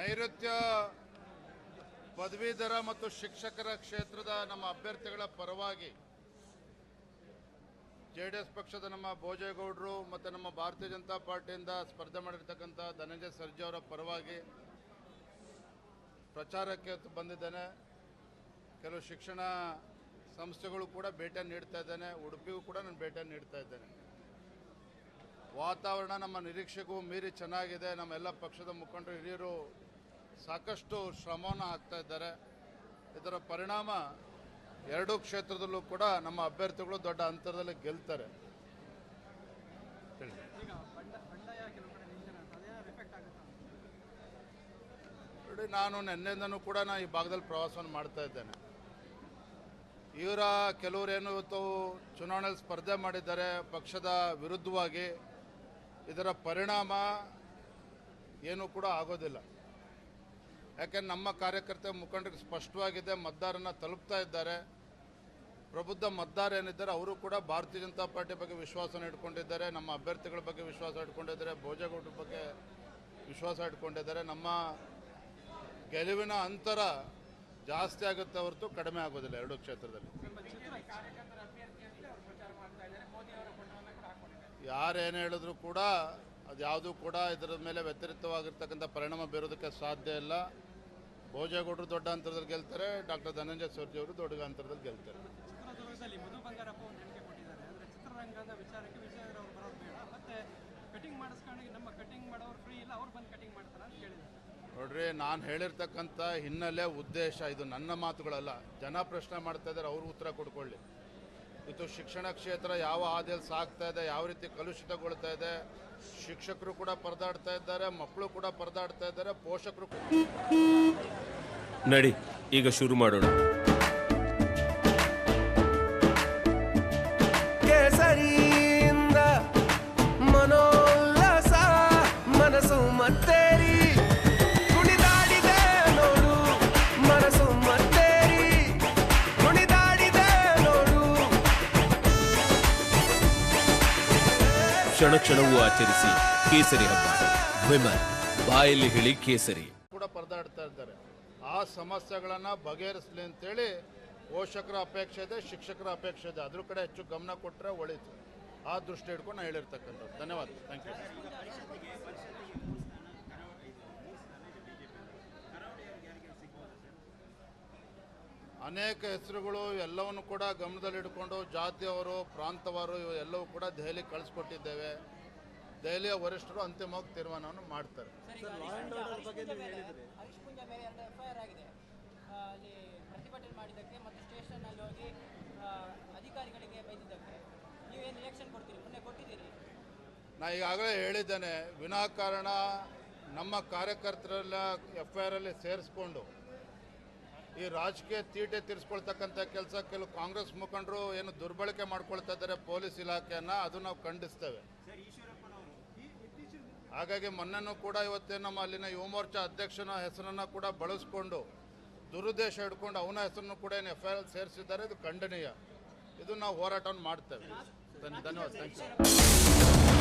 ನೈಋತ್ಯ ಪದವೀಧರ ಮತ್ತು ಶಿಕ್ಷಕರ ಕ್ಷೇತ್ರದ ನಮ್ಮ ಅಭ್ಯರ್ಥಿಗಳ ಪರವಾಗಿ ಜೆಡಿಎಸ್ ಪಕ್ಷದ ನಮ್ಮ ಭೋಜೇಗೌಡರು ಮತ್ತು ನಮ್ಮ ಭಾರತೀಯ ಜನತಾ ಪಾರ್ಟಿಯಿಂದ ಸ್ಪರ್ಧೆ ಮಾಡಿರ್ತಕ್ಕಂಥ ಧನಂಜಯ ಸರ್ಜಾ ಅವರ ಪರವಾಗಿ ಪ್ರಚಾರಕ್ಕೆ ಬಂದಿದ್ದೇನೆ. ಕೆಲವು ಶಿಕ್ಷಣ ಸಂಸ್ಥೆಗಳು ಕೂಡ ಭೇಟಿಯನ್ನು ನೀಡ್ತಾ ಇದ್ದೇನೆ. ಉಡುಪಿಗೂ ಕೂಡ ನಾನು ಭೇಟಿಯನ್ನು ನೀಡ್ತಾ ಇದ್ದೇನೆ. ವಾತಾವರಣ ನಮ್ಮ ನಿರೀಕ್ಷೆಗೂ ಮೀರಿ ಚೆನ್ನಾಗಿದೆ. ನಮ್ಮೆಲ್ಲ ಪಕ್ಷದ ಮುಖಂಡರು ಹಿರಿಯರು ಸಾಕಷ್ಟು ಶ್ರಮವನ್ನು ಹಾಕ್ತಾ ಇದ್ದಾರೆ. ಇದರ ಪರಿಣಾಮ ಎರಡೂ ಕ್ಷೇತ್ರದಲ್ಲೂ ಕೂಡ ನಮ್ಮ ಅಭ್ಯರ್ಥಿಗಳು ದೊಡ್ಡ ಅಂತರದಲ್ಲಿ ಗೆಲ್ತಾರೆ. ನೋಡಿ, ನಾನು ನಿನ್ನೆಯಿಂದನೂ ಕೂಡ ಈ ಭಾಗದಲ್ಲಿ ಪ್ರವಾಸವನ್ನು ಮಾಡ್ತಾ ಇದ್ದೇನೆ. ಇವರ ಕೆಲವರೇನು ಇವತ್ತು ಚುನಾವಣೆಯಲ್ಲಿ ಸ್ಪರ್ಧೆ ಮಾಡಿದ್ದಾರೆ ಪಕ್ಷದ ವಿರುದ್ಧವಾಗಿ. ಇದರ ಪರಿಣಾಮ ಏನೂ ಕೂಡ ಆಗೋದಿಲ್ಲ. ಯಾಕೆಂದ್ರೆ ನಮ್ಮ ಕಾರ್ಯಕರ್ತ ಮುಖಂಡರಿಗೆ ಸ್ಪಷ್ಟವಾಗಿದೆ, ಮತದಾರನ ತಲುಪ್ತಾ ಇದ್ದಾರೆ. ಪ್ರಬುದ್ಧ ಮತದಾರ ಏನಿದ್ದಾರೆ ಅವರು ಕೂಡ ಭಾರತೀಯ ಜನತಾ ಪಾರ್ಟಿ ಬಗ್ಗೆ ವಿಶ್ವಾಸನ ಇಟ್ಕೊಂಡಿದ್ದಾರೆ, ನಮ್ಮ ಅಭ್ಯರ್ಥಿಗಳ ಬಗ್ಗೆ ವಿಶ್ವಾಸ ಇಟ್ಕೊಂಡಿದ್ದಾರೆ, ಭೋಜೇಗೌಡರ ಬಗ್ಗೆ ವಿಶ್ವಾಸ ಇಟ್ಕೊಂಡಿದ್ದಾರೆ. ನಮ್ಮ ಗೆಲುವಿನ ಅಂತರ ಜಾಸ್ತಿ ಆಗುತ್ತೆ ಹೊರತು ಕಡಿಮೆ ಆಗೋದಿಲ್ಲ ಎರಡೂ ಕ್ಷೇತ್ರದಲ್ಲಿ. ಯಾರೇನು ಹೇಳಿದ್ರು ಕೂಡ ಅದು ಯಾವುದೂ ಕೂಡ ಇದರ ಮೇಲೆ ವ್ಯತಿರಿಕ್ತವಾಗಿರ್ತಕ್ಕಂಥ ಪರಿಣಾಮ ಬೀರೋದಕ್ಕೆ ಸಾಧ್ಯ ಇಲ್ಲ. ಭೋಜೇಗೌಡರು ದೊಡ್ಡ ಅಂತರದಲ್ಲಿ ಗೆಲ್ತಾರೆ, ಡಾಕ್ಟರ್ ಧನಂಜಯ ಸರ್ಜಾ ಅವರು ದೊಡ್ಡ ಅಂತರದಲ್ಲಿ ಗೆಲ್ತಾರೆ. ಚಿತ್ರದುರ್ಗದಲ್ಲಿ ಮಧು ಬಂಗಾರಪ್ಪ ಒಂದು ಹೇಳಿಕೆ ಕೊಟ್ಟಿದ್ದಾರೆ. ಅಂದರೆ ಚಿತ್ರರಂಗದ ವಿಚಾರಕ್ಕೆ ವಿಜಯರವರು ಬರೋದು ಬೇಡ, ಮತ್ತೆ ಕಟಿಂಗ್ ಮಾಡಿಸ್ಕೊಂಡು ನಮ್ಮ ಕಟಿಂಗ್ ಮಾಡೋರು ಫ್ರೀ ಇಲ್ಲ, ಅವ್ರು ಬಂದು ಕಟಿಂಗ್ ಮಾಡ್ತಾರೆ ಅಂತ ಹೇಳಿದ್ದಾರೆ. ನೋಡ್ರಿ, ನಾನು ಹೇಳಿರ್ತಕ್ಕಂಥ ಹಿನ್ನೆಲೆ ಉದ್ದೇಶ ಇದು ನನ್ನ ಮಾತುಗಳಲ್ಲ. ಜನ ಪ್ರಶ್ನೆ ಮಾಡ್ತಾ ಇದ್ದಾರೆ, ಅವರು ಉತ್ತರ ಕೊಡ್ಕೊಳ್ಳಿ. ಇದು ಶಿಕ್ಷಣ ಕ್ಷೇತ್ರ ಯಾವ ಹಾದಿಯಲ್ಲಿ ಸಾಗ್ತಾ ಇದೆ, ಯಾವ ರೀತಿ ಕಲುಷಿತಗೊಳ್ತಾ ಇದೆ. ಶಿಕ್ಷಕರು ಕೂಡ ಪರದಾಡ್ತಾ ಇದ್ದಾರೆ, ಮಕ್ಕಳು ಕೂಡ ಪರದಾಡ್ತಾ ಇದ್ದಾರೆ, ಪೋಷಕರು ಕೂಡ. ನಡಿ ಈಗ ಶುರು ಮಾಡೋಣ. ಕೇಸರಿಯಿಂದ ಮನೋಲ್ಲಾಸ ಮನಸ್ಸು ಮತ್ತೇರಿ ಕುಣಿದಾಡಿದೆ ನೋಡು, ಮನಸ್ಸು ಮತ್ತೇರಿ ಕುಣಿದಾಡಿದೆ ನೋಡು. ಕ್ಷಣ ಕ್ಷಣವೂ ಆಚರಿಸಿ ಕೇಸರಿ ಹಬ್ಬ. ವಿಮಲ್ ಬಾಯಲ್ಲಿ ಹೇಳಿ ಕೇಸರಿ ಕೂಡ ಪರದಾಡ್ತಾ ಇದ್ದಾರೆ. ಆ ಸಮಸ್ಯೆಗಳನ್ನು ಬಗೆಹರಿಸಲಿ ಅಂತೇಳಿ ಪೋಷಕರ ಅಪೇಕ್ಷೆ ಇದೆ, ಶಿಕ್ಷಕರ ಅಪೇಕ್ಷೆ ಇದೆ. ಅದ್ರ ಕಡೆ ಹೆಚ್ಚು ಗಮನ ಕೊಟ್ಟರೆ ಒಳಿತು. ಆ ದೃಷ್ಟಿ ಹಿಡ್ಕೊಂಡು ನಾನು ಹೇಳಿರ್ತಕ್ಕಂಥದ್ದು. ಧನ್ಯವಾದ. Thank you. ಅನೇಕ ಹೆಸರುಗಳು ಎಲ್ಲವನ್ನು ಕೂಡ ಗಮನದಲ್ಲಿಡ್ಕೊಂಡು ಜಾತಿಯವರು, ಪ್ರಾಂತವರು ಎಲ್ಲವೂ ಕೂಡ ದೆಹಲಿ ಕಳಿಸ್ಕೊಟ್ಟಿದ್ದೇವೆ. ದೆಹಲಿಯ ವರಿಷ್ಠರು ಅಂತಿಮವಾಗಿ ತೀರ್ಮಾನವನ್ನು ಮಾಡ್ತಾರೆ. ಪ್ರತಿಭಟನೆ ಮಾಡಿದ್ದಕ್ಕೆ ಮತ್ತು ಸ್ಟೇಷನ್ನಲ್ಲಿ ಹೋಗಿ ಅಧಿಕಾರಿಗಳಿಗೆ ಬೈದಿದ್ದಕ್ಕೆ ನೀವೇನು ರಿಯಾಕ್ಷನ್ ಕೊಡ್ತೀರಿ? ಮೊನ್ನೆ ಕೊಟ್ಟಿದ್ದೀರಿ. ನಾ ಈಗಾಗಲೇ ಹೇಳಿದ್ದೇನೆ, ವಿನಾಕಾರಣ ನಮ್ಮ ಕಾರ್ಯಕರ್ತರೆಲ್ಲ FIR ಅಲ್ಲಿ ಸೇರಿಸ್ಕೊಂಡು ಈ ರಾಜಕೀಯ ತೀಟೆ ತೀರಿಸ್ಕೊಳ್ತಕ್ಕಂಥ ಕೆಲಸ ಕೆಲವು ಕಾಂಗ್ರೆಸ್ ಮುಖಂಡರು ಏನು ದುರ್ಬಳಕೆ ಮಾಡ್ಕೊಳ್ತಾ ಇದ್ದಾರೆ ಪೊಲೀಸ್ ಇಲಾಖೆಯನ್ನು. ಅದು ನಾವು ಖಂಡಿಸ್ತೇವೆ. ಹಾಗಾಗಿ ಮೊನ್ನೆನೂ ಕೂಡ ಇವತ್ತೇನು ನಮ್ಮ ಅಲ್ಲಿನ ಯುವ ಮೋರ್ಚಾ ಅಧ್ಯಕ್ಷನ ಹೆಸರನ್ನು ಕೂಡ ಬಳಸ್ಕೊಂಡು ದುರುದ್ದೇಶ ಹಿಡ್ಕೊಂಡು ಅವನ ಹೆಸರನ್ನು ಕೂಡ ಏನು FIR ಸೇರಿಸಿದ್ದಾರೆ. ಇದು ಖಂಡನೀಯ. ಇದು ನಾವು ಹೋರಾಟವನ್ನು ಮಾಡ್ತೇವೆ. ಧನ್ಯವಾದ. Thank you.